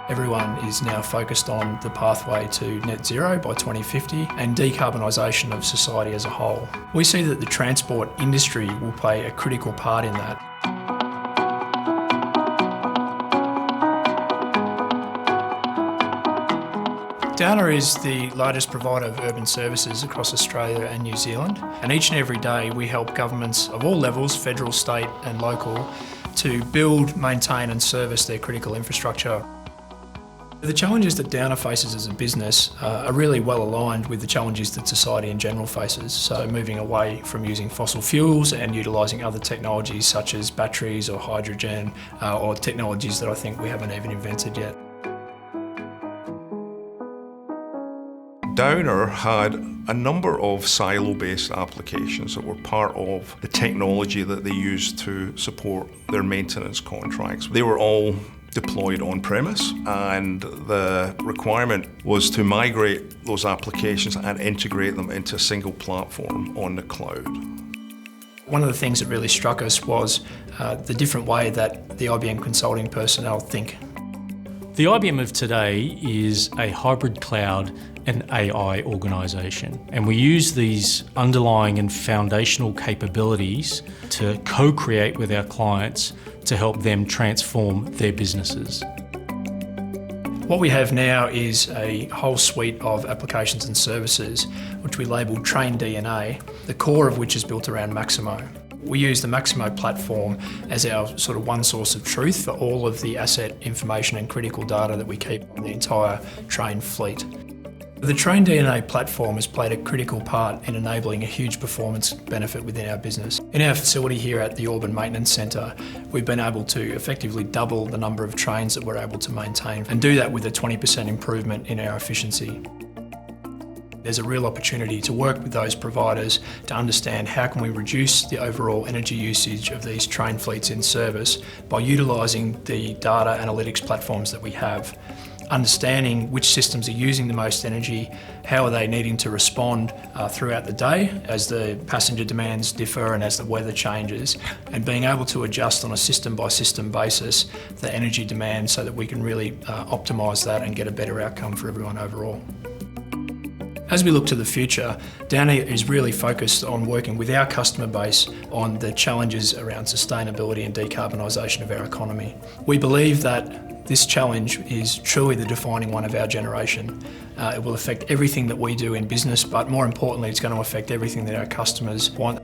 Everyone is now focused on the pathway to net zero by 2050 and decarbonisation of society as a whole. We see that the transport industry will play a critical part in that. Downer is the largest provider of urban services across Australia and New Zealand, and each and every day we help governments of all levels, federal, state and local, to build, maintain and service their critical infrastructure. The challenges that Downer faces as a business are really well aligned with the challenges that society in general faces. So moving away from using fossil fuels and utilising other technologies such as batteries or hydrogen or technologies that I think we haven't even invented yet. Downer had a number of silo-based applications that were part of the technology that they used to support their maintenance contracts. They were all deployed on-premise, and the requirement was to migrate those applications and integrate them into a single platform on the cloud. One of the things that really struck us was the different way that the IBM consulting personnel think. The IBM of today is a hybrid cloud and AI organisation, and we use these underlying and foundational capabilities to co-create with our clients to help them transform their businesses. What we have now is a whole suite of applications and services which we label Train DNA, the core of which is built around Maximo. We use the Maximo platform as our sort of one source of truth for all of the asset information and critical data that we keep on the entire train fleet. The Train DNA platform has played a critical part in enabling a huge performance benefit within our business. In our facility here at the Auburn Maintenance Centre, we've been able to effectively double the number of trains that we're able to maintain and do that with a 20% improvement in our efficiency. There's a real opportunity to work with those providers to understand how can we reduce the overall energy usage of these train fleets in service by utilising the data analytics platforms that we have. Understanding which systems are using the most energy, how are they needing to respond throughout the day as the passenger demands differ and as the weather changes, and being able to adjust on a system by system basis the energy demand so that we can really optimise that and get a better outcome for everyone overall. As we look to the future, Downer is really focused on working with our customer base on the challenges around sustainability and decarbonisation of our economy. We believe that this challenge is truly the defining one of our generation. It will affect everything that we do in business, but more importantly, it's going to affect everything that our customers want.